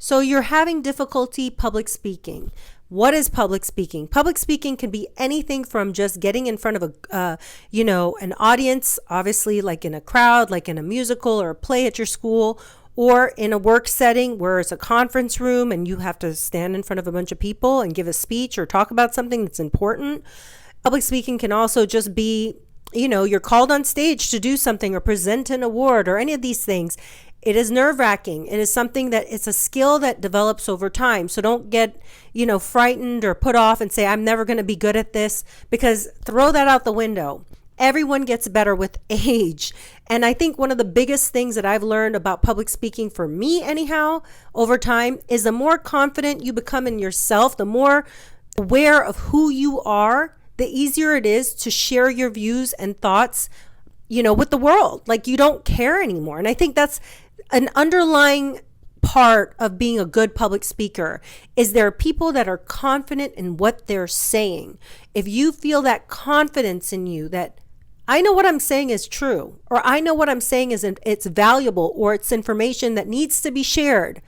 So you're having difficulty public speaking. What is public speaking? Public speaking can be anything from just getting in front of an audience, obviously like in a crowd, like in a musical or a play at your school, or in a work setting where it's a conference room and you have to stand in front of a bunch of people and give a speech or talk about something that's important. Public speaking can also just be, you're called on stage to do something or present an award or any of these things. It is nerve-wracking. It is something that it's a skill that develops over time. So don't get, frightened or put off and say, I'm never going to be good at this, because throw that out the window. Everyone gets better with age. And I think one of the biggest things that I've learned about public speaking, for me anyhow, over time, is the more confident you become in yourself, the more aware of who you are, the easier it is to share your views and thoughts, with the world. Like, you don't care anymore. And I think that's an underlying part of being a good public speaker, is there are people that are confident in what they're saying. If you feel that confidence in you, that I know what I'm saying is true, or I know what I'm saying is it's valuable, or it's information that needs to be shared,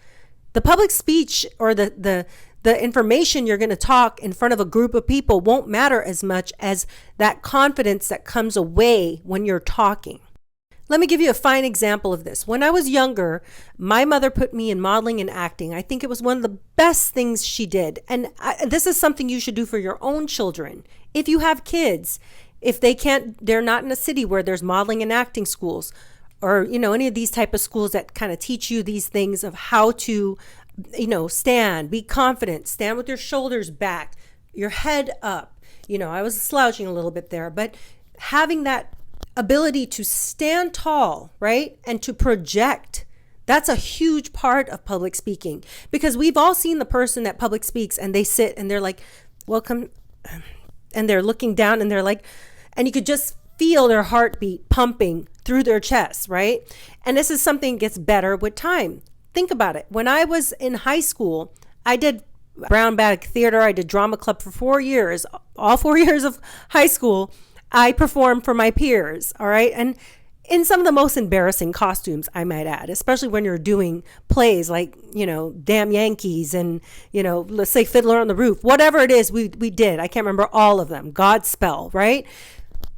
the public speech or the information you're going to talk in front of a group of people won't matter as much as that confidence that comes away when you're talking. Let me give you a fine example of this. When I was younger, my mother put me in modeling and acting. I think it was one of the best things she did. And this is something you should do for your own children. If you have kids, if they're not in a city where there's modeling and acting schools, or, any of these type of schools that kind of teach you these things of how to, stand, be confident, stand with your shoulders back, your head up. I was slouching a little bit there, but having that ability to stand tall, right? And to project, that's a huge part of public speaking, because we've all seen the person that public speaks and they sit and they're like, welcome. And they're looking down and they're like, and you could just feel their heartbeat pumping through their chest, right? And this is something that gets better with time. Think about it. When I was in high school, I did brown bag theater. I did drama club for 4 years. All 4 years of high school, I performed for my peers, all right? And in some of the most embarrassing costumes, I might add, especially when you're doing plays like, Damn Yankees and, let's say Fiddler on the Roof, whatever it is we did. I can't remember all of them. Godspell, right?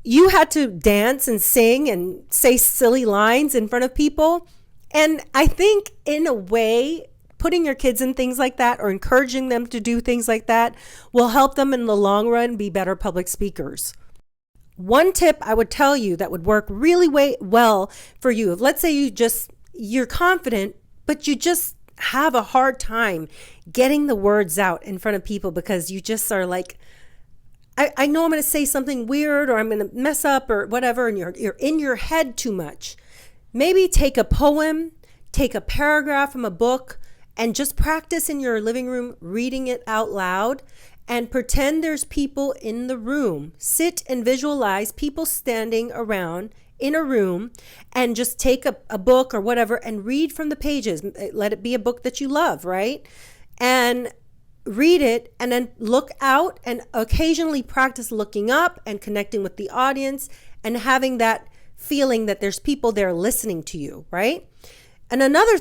You had to dance and sing and say silly lines in front of people. And I think in a way, putting your kids in things like that or encouraging them to do things like that will help them in the long run be better public speakers. One tip I would tell you that would work really well for you, if let's say you're confident, but you just have a hard time getting the words out in front of people because you just are like, I know I'm going to say something weird or I'm going to mess up or whatever, and you're in your head too much. Maybe take a poem, take a paragraph from a book, and just practice in your living room reading it out loud, and pretend there's people in the room. Sit and visualize people standing around in a room, and just take a book or whatever and read from the pages. Let it be a book that you love, right? And read it, and then look out and occasionally practice looking up and connecting with the audience and having that feeling that there's people there listening to you, right? And another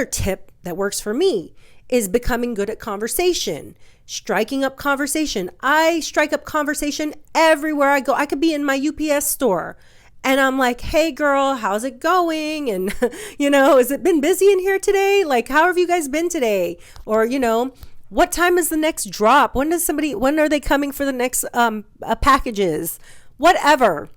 tip that works for me is becoming good at conversation, striking up conversation. I strike up conversation everywhere I go. I could be in my UPS store and I'm like, hey girl, how's it going? And, has it been busy in here today? Like, how have you guys been today? Or, what time is the next drop? When are they coming for the next packages? Whatever.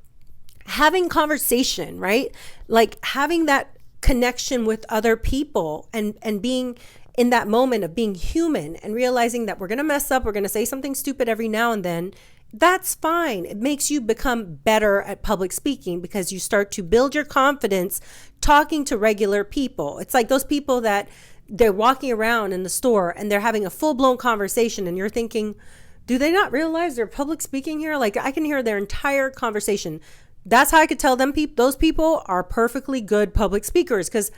Having conversation, right? Like having that connection with other people and being in that moment of being human and realizing that we're going to mess up, we're going to say something stupid every now and then. That's fine. It makes you become better at public speaking because you start to build your confidence talking to regular people. It's like those people that they're walking around in the store and they're having a full-blown conversation and you're thinking, do they not realize they're public speaking here? Like, I can hear their entire conversation. That's how I could tell them those people are perfectly good public speakers, because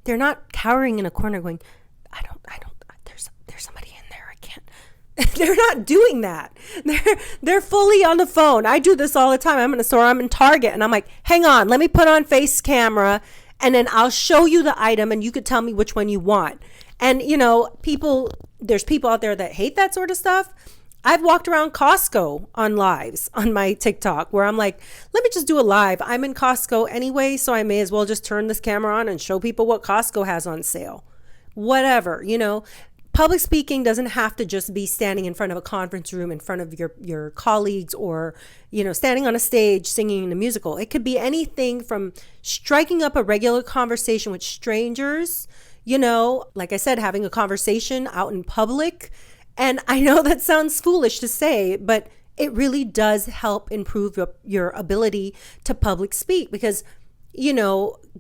they're not cowering in a corner going, there's somebody in there, I can't. They're not doing that. They're fully on the phone. I do this all the time. I'm in a store, I'm in Target, and I'm like, hang on, let me put on face camera and then I'll show you the item and you could tell me which one you want. And there's people out there that hate that sort of stuff. I've walked around Costco on lives on my TikTok where I'm like, let me just do a live. I'm in Costco anyway, so I may as well just turn this camera on and show people what Costco has on sale. Whatever, Public speaking doesn't have to just be standing in front of a conference room in front of your colleagues or, standing on a stage singing in a musical. It could be anything from striking up a regular conversation with strangers, like I said, having a conversation out in public. And I know that sounds foolish to say, but it really does help improve your ability to public speak because,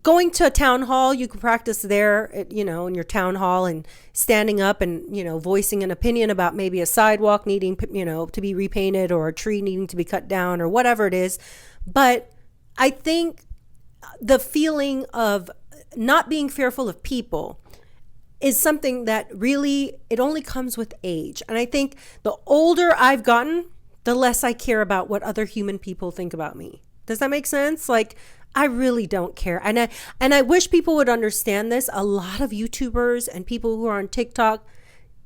going to a town hall, you can practice there, in your town hall and standing up and, voicing an opinion about maybe a sidewalk needing, to be repainted or a tree needing to be cut down or whatever it is. But I think the feeling of not being fearful of people is something that really, it only comes with age. And I think the older I've gotten, the less I care about what other human people think about me. Does that make sense? Like, I really don't care. And I wish people would understand this. A lot of YouTubers and people who are on TikTok,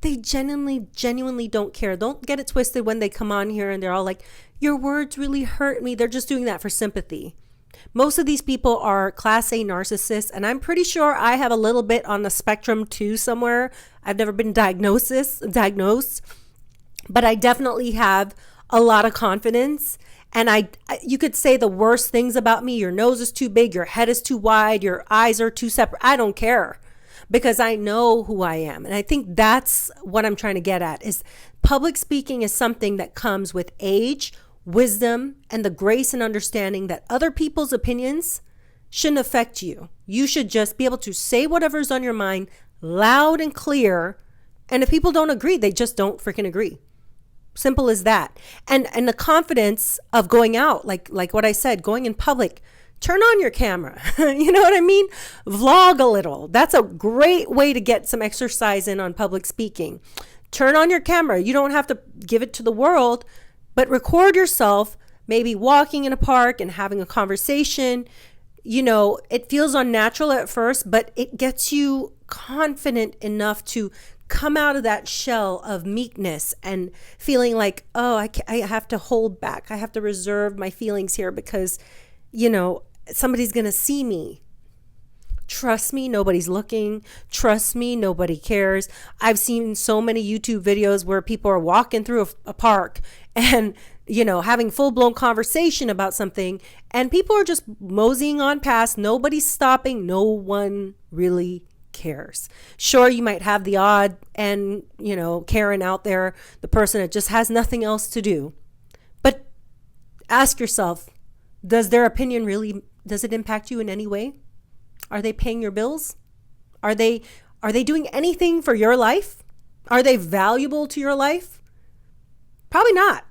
they genuinely don't care. Don't get it twisted when they come on here and they're all like, your words really hurt me. They're just doing that for sympathy. Most of these people are class A narcissists, and I'm pretty sure I have a little bit on the spectrum too somewhere. I've never been diagnosed, but I definitely have a lot of confidence. And you could say the worst things about me. Your nose is too big, your head is too wide, your eyes are too separate. I don't care because I know who I am. And I think that's what I'm trying to get at is public speaking is something that comes with age, wisdom, and the grace and understanding that other people's opinions shouldn't affect you. You should just be able to say whatever's on your mind loud and clear. And if people don't agree, they just don't freaking agree. Simple as that. And the confidence of going out, like what I said, going in public, turn on your camera. You know what I mean? Vlog a little. That's a great way to get some exercise in on public speaking. Turn on your camera. You don't have to give it to the world, but record yourself maybe walking in a park and having a conversation. It feels unnatural at first, but it gets you confident enough to come out of that shell of meekness and feeling like, oh, I have to hold back. I have to reserve my feelings here because, somebody's going to see me. Trust me, nobody's looking. Trust me, nobody cares. I've seen so many YouTube videos where people are walking through a park and, having full-blown conversation about something, and people are just moseying on past. Nobody's stopping. No one really cares. Sure, you might have the odd and, Karen out there, the person that just has nothing else to do. But ask yourself, does their opinion does it impact you in any way? Are they paying your bills? Are they doing anything for your life? Are they valuable to your life? Probably not.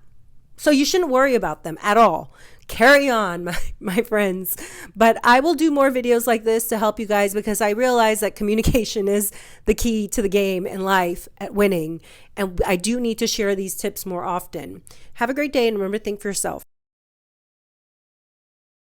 So you shouldn't worry about them at all. Carry on, my friends. But I will do more videos like this to help you guys because I realize that communication is the key to the game in life at winning. And I do need to share these tips more often. Have a great day and remember to think for yourself.